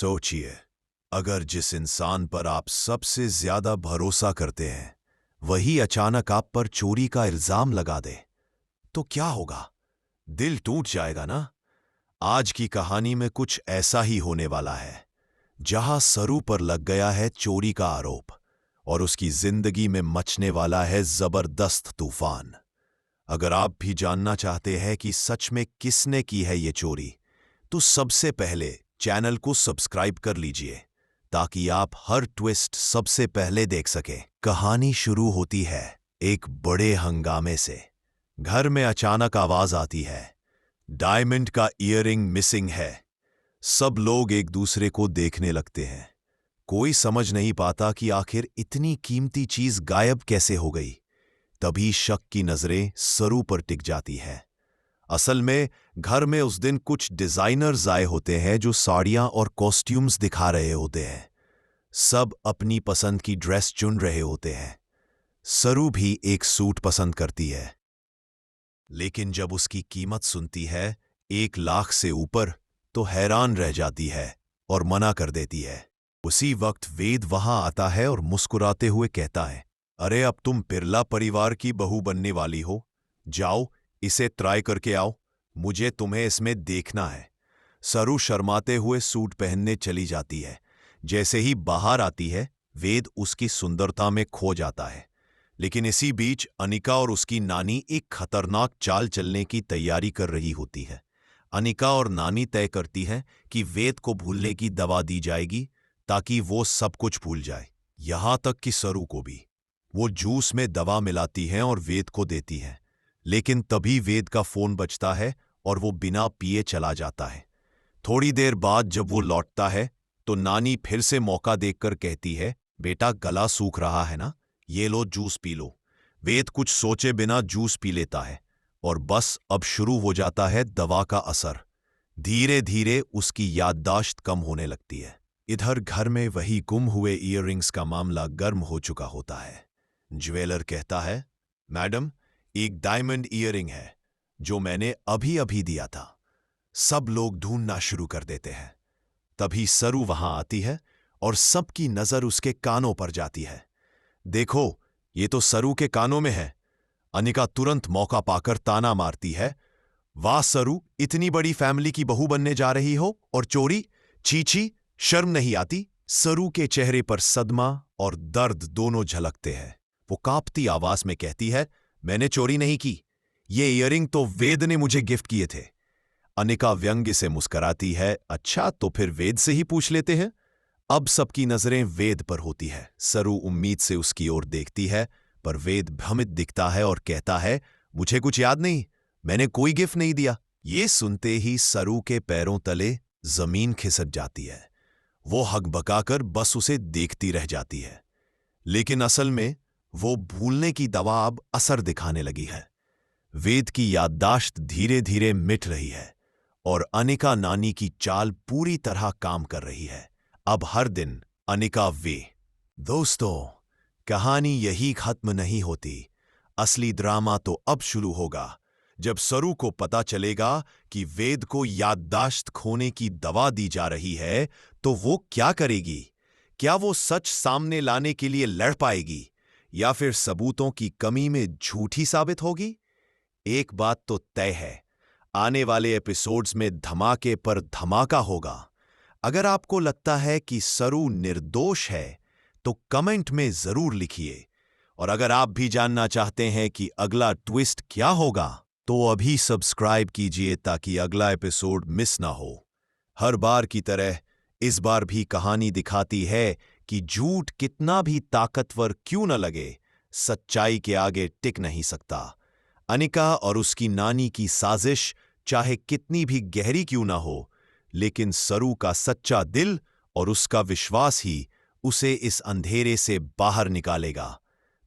सोचिए, अगर जिस इंसान पर आप सबसे ज्यादा भरोसा करते हैं वही अचानक आप पर चोरी का इल्जाम लगा दे, तो क्या होगा? दिल टूट जाएगा ना। आज की कहानी में कुछ ऐसा ही होने वाला है, जहां सरू पर लग गया है चोरी का आरोप और उसकी जिंदगी में मचने वाला है जबरदस्त तूफान। अगर आप भी जानना चाहते हैं कि सच में किसने की है ये चोरी, तो सबसे पहले चैनल को सब्सक्राइब कर लीजिए ताकि आप हर ट्विस्ट सबसे पहले देख सकें। कहानी शुरू होती है एक बड़े हंगामे से। घर में अचानक आवाज आती है, डायमंड का ईयररिंग मिसिंग है। सब लोग एक दूसरे को देखने लगते हैं। कोई समझ नहीं पाता कि आखिर इतनी कीमती चीज गायब कैसे हो गई। तभी शक की नजरें सरू पर टिक जाती है। असल में घर में उस दिन कुछ डिजाइनर्स आए होते हैं जो साड़ियां और कॉस्ट्यूम्स दिखा रहे होते हैं। सब अपनी पसंद की ड्रेस चुन रहे होते हैं। सरू भी एक सूट पसंद करती है, लेकिन जब उसकी कीमत सुनती है 1 लाख से ऊपर, तो हैरान रह जाती है और मना कर देती है। उसी वक्त वेद वहां आता है और मुस्कुराते हुए कहता है, अरे अब तुम बिरला परिवार की बहू बनने वाली हो, जाओ इसे ट्राई करके आओ, मुझे तुम्हें इसमें देखना है। सरू शर्माते हुए सूट पहनने चली जाती है। जैसे ही बाहर आती है, वेद उसकी सुंदरता में खो जाता है। लेकिन इसी बीच अनिका और उसकी नानी एक खतरनाक चाल चलने की तैयारी कर रही होती है। अनिका और नानी तय करती हैं कि वेद को भूलने की दवा दी जाएगी ताकि वो सब कुछ भूल जाए, यहां तक कि सरू को भी। वो जूस में दवा मिलाती हैं और वेद को देती हैं। लेकिन तभी वेद का फोन बजता है और वो बिना पिए चला जाता है। थोड़ी देर बाद जब वो लौटता है तो नानी फिर से मौका देखकर कहती है, बेटा गला सूख रहा है ना, ये लो जूस पी लो। वेद कुछ सोचे बिना जूस पी लेता है और बस अब शुरू हो जाता है दवा का असर। धीरे धीरे उसकी याददाश्त कम होने लगती है। इधर घर में वही गुम हुए ईयररिंग्स का मामला गर्म हो चुका होता है। ज्वेलर कहता है, मैडम एक डायमंड ईयररिंग है जो मैंने अभी अभी दिया था। सब लोग ढूंढना शुरू कर देते हैं। तभी सरू वहां आती है और सबकी नजर उसके कानों पर जाती है। देखो, ये तो सरू के कानों में है। अनिका तुरंत मौका पाकर ताना मारती है, वाह सरू, इतनी बड़ी फैमिली की बहू बनने जा रही हो और चोरी, छी छी, शर्म नहीं आती? सरू के चेहरे पर सदमा और दर्द दोनों झलकते हैं। वो कांपती आवाज में कहती है, मैंने चोरी नहीं की, ये ईयररिंग तो वेद ने मुझे गिफ्ट किए थे। अनिका व्यंग्य से मुस्कुराती है, अच्छा तो फिर वेद से ही पूछ लेते हैं। अब सबकी नजरें वेद पर होती है। सरू उम्मीद से उसकी ओर देखती है, पर वेद भ्रमित दिखता है और कहता है, मुझे कुछ याद नहीं, मैंने कोई गिफ्ट नहीं दिया। ये सुनते ही सरू के पैरों तले जमीन खिसक जाती है। वो हकबकाकर बस उसे देखती रह जाती है। लेकिन असल में वो भूलने की दवा अब असर दिखाने लगी है। वेद की याददाश्त धीरे धीरे मिट रही है और अनिका नानी की चाल पूरी तरह काम कर रही है। अब हर दिन अनिका वे। दोस्तों, कहानी यही खत्म नहीं होती। असली ड्रामा तो अब शुरू होगा, जब सरू को पता चलेगा कि वेद को याददाश्त खोने की दवा दी जा रही है, तो वो क्या करेगी? क्या वो सच सामने लाने के लिए लड़ पाएगी या फिर सबूतों की कमी में झूठी साबित होगी? एक बात तो तय है, आने वाले एपिसोड्स में धमाके पर धमाका होगा। अगर आपको लगता है कि सरू निर्दोष है, तो कमेंट में जरूर लिखिए। और अगर आप भी जानना चाहते हैं कि अगला ट्विस्ट क्या होगा, तो अभी सब्सक्राइब कीजिए ताकि अगला एपिसोड मिस ना हो। हर बार की तरह इस बार भी कहानी दिखाती है कि झूठ कितना भी ताकतवर क्यों न लगे, सच्चाई के आगे टिक नहीं सकता। अनिका और उसकी नानी की साजिश चाहे कितनी भी गहरी क्यों ना हो, लेकिन सरू का सच्चा दिल और उसका विश्वास ही उसे इस अंधेरे से बाहर निकालेगा।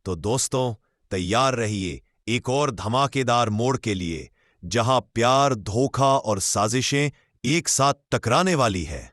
तो दोस्तों, तैयार रहिए एक और धमाकेदार मोड़ के लिए, जहां प्यार, धोखा और साजिशें एक साथ टकराने वाली है।